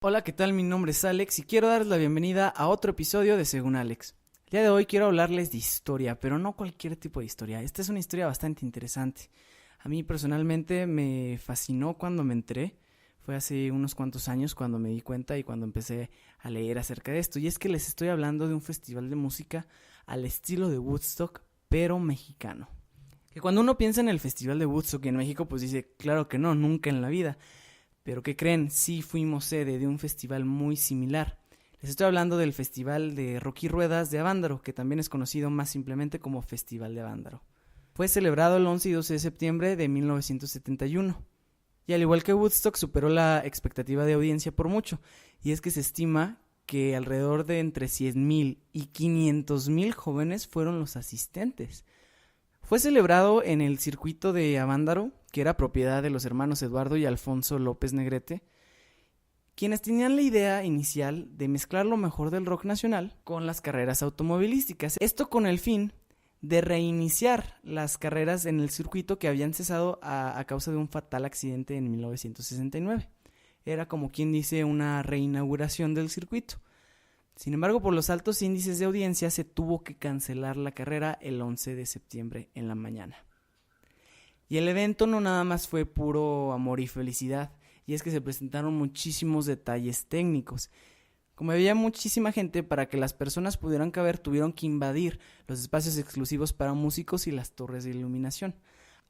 Hola, ¿qué tal? Mi nombre es Alex y quiero darles la bienvenida a otro episodio de Según Alex. El día de hoy quiero hablarles de historia, pero no cualquier tipo de historia. Esta es una historia bastante interesante. A mí personalmente me fascinó cuando me enteré. Fue hace unos cuantos años cuando me di cuenta y cuando empecé a leer acerca de esto. Y es que les estoy hablando de un festival de música al estilo de Woodstock, pero mexicano. Que cuando uno piensa en el festival de Woodstock en México, pues dice, claro que no, nunca en la vida. Pero ¿qué creen? Sí fuimos sede de un festival muy similar. Les estoy hablando del Festival de Rock y Ruedas de Avándaro, que también es conocido más simplemente como Festival de Avándaro. Fue celebrado el 11 y 12 de septiembre de 1971. Y al igual que Woodstock, superó la expectativa de audiencia por mucho. Y es que se estima que alrededor de entre 100,000 y 500,000 jóvenes fueron los asistentes. Fue celebrado en el circuito de Avándaro, que era propiedad de los hermanos Eduardo y Alfonso López Negrete, quienes tenían la idea inicial de mezclar lo mejor del rock nacional con las carreras automovilísticas. Esto con el fin de reiniciar las carreras en el circuito que habían cesado a causa de un fatal accidente en 1969. Era como quien dice una reinauguración del circuito. Sin embargo, por los altos índices de audiencia se tuvo que cancelar la carrera el 11 de septiembre en la mañana. Y el evento no nada más fue puro amor y felicidad, y es que se presentaron muchísimos detalles técnicos. Como había muchísima gente, para que las personas pudieran caber, tuvieron que invadir los espacios exclusivos para músicos y las torres de iluminación.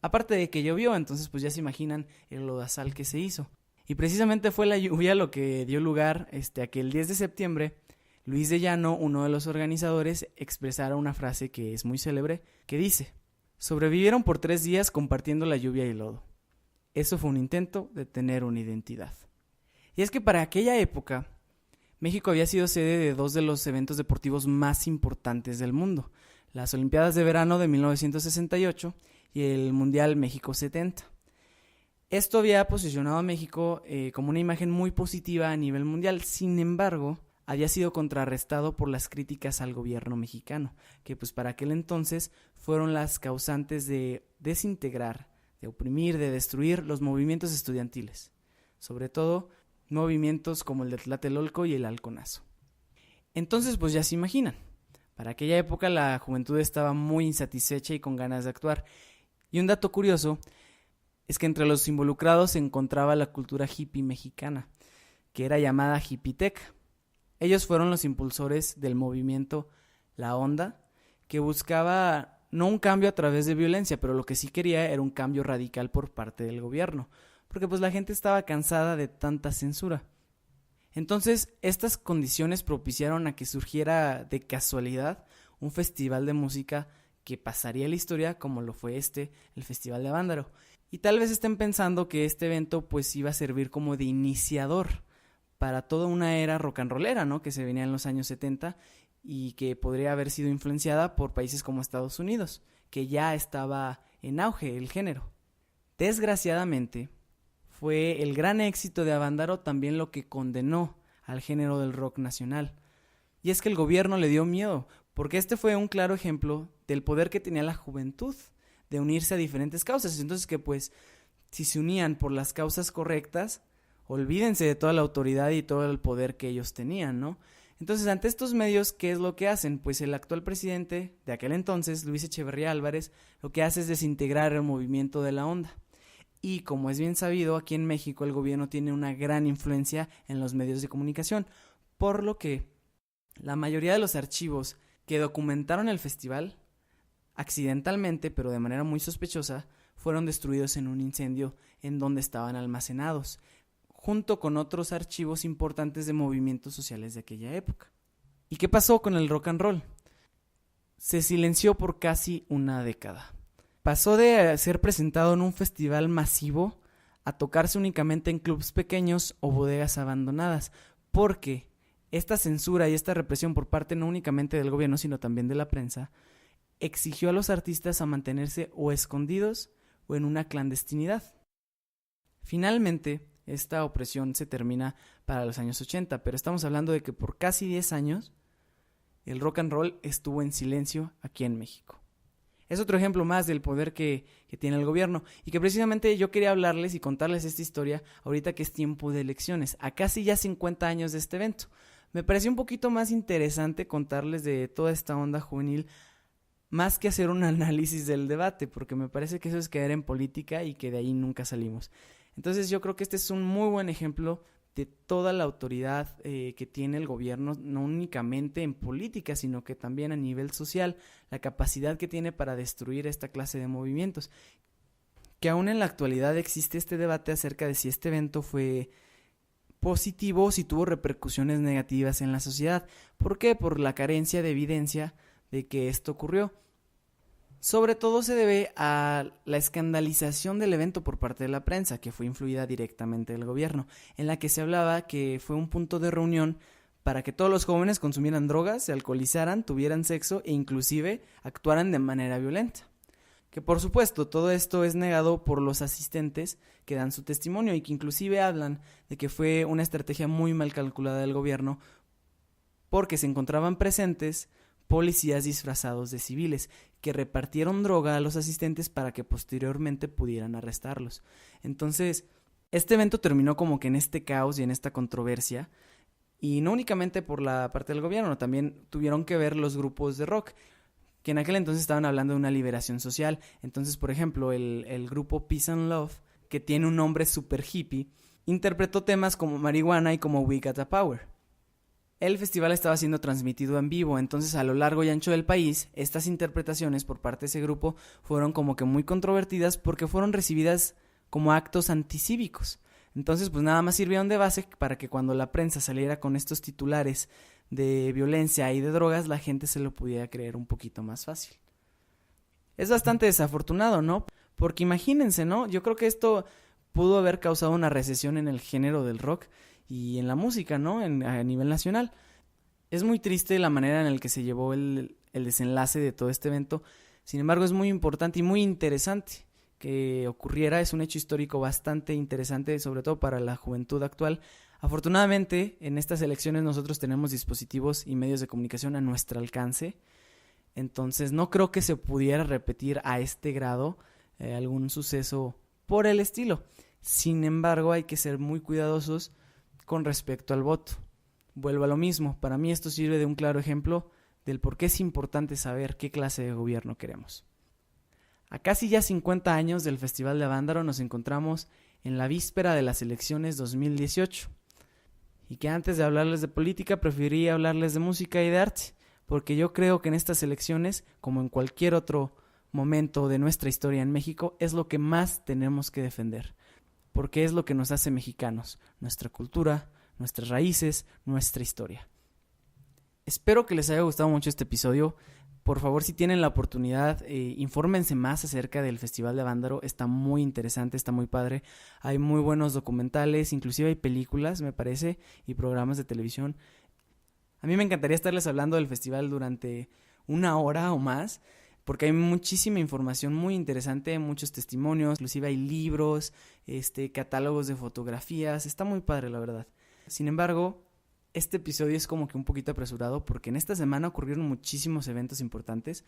Aparte de que llovió, entonces pues ya se imaginan el lodazal que se hizo. Y precisamente fue la lluvia lo que dio lugar a que el 10 de septiembre Luis de Llano, uno de los organizadores, expresara una frase que es muy célebre, que dice: sobrevivieron por 3 días compartiendo la lluvia y el lodo. Eso fue un intento de tener una identidad. Y es que para aquella época, México había sido sede de 2 de los eventos deportivos más importantes del mundo, las Olimpiadas de Verano de 1968 y el Mundial México 70. Esto había posicionado a México como una imagen muy positiva a nivel mundial. Sin embargo, había sido contrarrestado por las críticas al gobierno mexicano, que pues para aquel entonces fueron las causantes de desintegrar, de oprimir, de destruir los movimientos estudiantiles, sobre todo movimientos como el de Tlatelolco y el Halconazo. Entonces pues ya se imaginan, para aquella época la juventud estaba muy insatisfecha y con ganas de actuar, y un dato curioso es que entre los involucrados se encontraba la cultura hippie mexicana, que era llamada hippiteca. Ellos fueron los impulsores del movimiento La Onda, que buscaba no un cambio a través de violencia, pero lo que sí quería era un cambio radical por parte del gobierno, porque pues la gente estaba cansada de tanta censura. Entonces, estas condiciones propiciaron a que surgiera de casualidad un festival de música que pasaría a la historia como lo fue el Festival de Avándaro. Y tal vez estén pensando que este evento pues iba a servir como de iniciador para toda una era rock and rollera, ¿no? Que se venía en los años 70 y que podría haber sido influenciada por países como Estados Unidos, que ya estaba en auge el género. Desgraciadamente, fue el gran éxito de Avándaro también lo que condenó al género del rock nacional. Y es que el gobierno le dio miedo, porque este fue un claro ejemplo del poder que tenía la juventud de unirse a diferentes causas. Entonces que pues, si se unían por las causas correctas, olvídense de toda la autoridad y todo el poder que ellos tenían, ¿no? Entonces, ante estos medios, ¿qué es lo que hacen? Pues el actual presidente de aquel entonces, Luis Echeverría Álvarez, lo que hace es desintegrar el movimiento de la onda. Y como es bien sabido, aquí en México el gobierno tiene una gran influencia en los medios de comunicación, por lo que la mayoría de los archivos que documentaron el festival, accidentalmente, pero de manera muy sospechosa, fueron destruidos en un incendio en donde estaban almacenados, junto con otros archivos importantes de movimientos sociales de aquella época. ¿Y qué pasó con el rock and roll? Se silenció por casi una década. Pasó de ser presentado en un festival masivo a tocarse únicamente en clubs pequeños o bodegas abandonadas, porque esta censura y esta represión por parte no únicamente del gobierno, sino también de la prensa, exigió a los artistas a mantenerse o escondidos o en una clandestinidad. Finalmente, esta opresión se termina para los años 80, pero estamos hablando de que por casi 10 años el rock and roll estuvo en silencio aquí en México. Es otro ejemplo más del poder que tiene el gobierno y que precisamente yo quería hablarles y contarles esta historia ahorita que es tiempo de elecciones, a casi ya 50 años de este evento. Me pareció un poquito más interesante contarles de toda esta onda juvenil más que hacer un análisis del debate, porque me parece que eso es caer en política y que de ahí nunca salimos. Entonces yo creo que este es un muy buen ejemplo de toda la autoridad que tiene el gobierno, no únicamente en política, sino que también a nivel social, la capacidad que tiene para destruir esta clase de movimientos. Que aún en la actualidad existe este debate acerca de si este evento fue positivo o si tuvo repercusiones negativas en la sociedad. ¿Por qué? Por la carencia de evidencia de que esto ocurrió. Sobre todo se debe a la escandalización del evento por parte de la prensa, que fue influida directamente del gobierno, en la que se hablaba que fue un punto de reunión para que todos los jóvenes consumieran drogas, se alcoholizaran, tuvieran sexo e inclusive actuaran de manera violenta. Que por supuesto todo esto es negado por los asistentes que dan su testimonio y que inclusive hablan de que fue una estrategia muy mal calculada del gobierno porque se encontraban presentes policías disfrazados de civiles que repartieron droga a los asistentes para que posteriormente pudieran arrestarlos. Entonces, este evento terminó como que en este caos y en esta controversia, y no únicamente por la parte del gobierno, también tuvieron que ver los grupos de rock, que en aquel entonces estaban hablando de una liberación social. Entonces, por ejemplo, el grupo Peace and Love, que tiene un nombre super hippie, interpretó temas como marihuana y como We Got the Power. El festival estaba siendo transmitido en vivo, entonces a lo largo y ancho del país, estas interpretaciones por parte de ese grupo fueron como que muy controvertidas porque fueron recibidas como actos anticívicos. Entonces pues nada más sirvieron de base para que cuando la prensa saliera con estos titulares de violencia y de drogas, la gente se lo pudiera creer un poquito más fácil. Es bastante desafortunado, ¿no? Porque imagínense, ¿no? Yo creo que esto pudo haber causado una recesión en el género del rock y en la música, ¿no? A nivel nacional. Es muy triste la manera en la que se llevó el desenlace de todo este evento. Sin embargo, es muy importante y muy interesante que ocurriera. Es un hecho histórico bastante interesante, sobre todo para la juventud actual. Afortunadamente, en estas elecciones nosotros tenemos dispositivos y medios de comunicación a nuestro alcance. Entonces, no creo que se pudiera repetir a este grado algún suceso por el estilo. Sin embargo, hay que ser muy cuidadosos con respecto al voto. Vuelvo a lo mismo, para mí esto sirve de un claro ejemplo del por qué es importante saber qué clase de gobierno queremos. A casi ya 50 años del Festival de Avándaro nos encontramos en la víspera de las elecciones 2018. Y que antes de hablarles de política preferí hablarles de música y de arte, porque yo creo que en estas elecciones, como en cualquier otro momento de nuestra historia en México, es lo que más tenemos que defender. Porque es lo que nos hace mexicanos, nuestra cultura, nuestras raíces, nuestra historia. Espero que les haya gustado mucho este episodio. Por favor, si tienen la oportunidad, infórmense más acerca del Festival de Avándaro. Está muy interesante, está muy padre. Hay muy buenos documentales, inclusive hay películas, me parece, y programas de televisión. A mí me encantaría estarles hablando del festival durante 1 hora o más, porque hay muchísima información muy interesante, muchos testimonios, inclusive hay libros, catálogos de fotografías, está muy padre la verdad. Sin embargo, este episodio es como que un poquito apresurado porque en esta semana ocurrieron muchísimos eventos importantes.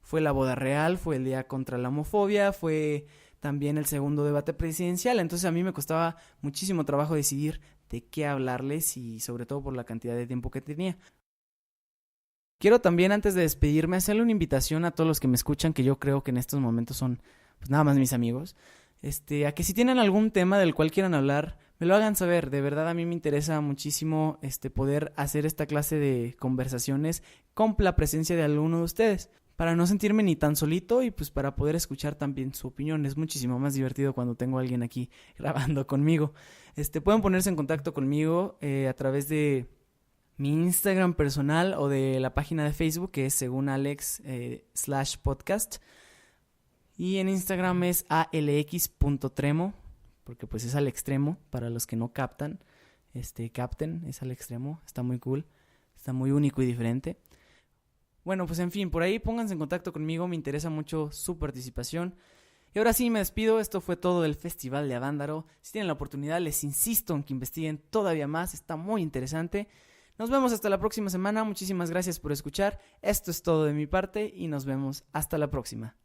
Fue la boda real, fue el día contra la homofobia, fue también el segundo debate presidencial, entonces a mí me costaba muchísimo trabajo decidir de qué hablarles y sobre todo por la cantidad de tiempo que tenía. Quiero también, antes de despedirme, hacerle una invitación a todos los que me escuchan, que yo creo que en estos momentos son pues nada más mis amigos, a que si tienen algún tema del cual quieran hablar, me lo hagan saber. De verdad a mí me interesa muchísimo poder hacer esta clase de conversaciones con la presencia de alguno de ustedes, para no sentirme ni tan solito y pues para poder escuchar también su opinión. Es muchísimo más divertido cuando tengo a alguien aquí grabando conmigo. Pueden ponerse en contacto conmigo a través de mi Instagram personal o de la página de Facebook, que es según Alex /podcast. Y en Instagram es alx.tremo, porque pues es al extremo, para los que no captan. Capten, es al extremo, está muy cool, está muy único y diferente. Bueno, pues en fin, por ahí pónganse en contacto conmigo, me interesa mucho su participación. Y ahora sí, me despido, esto fue todo del Festival de Avándaro. Si tienen la oportunidad, les insisto en que investiguen todavía más, está muy interesante. Nos vemos hasta la próxima semana. Muchísimas gracias por escuchar. Esto es todo de mi parte y nos vemos hasta la próxima.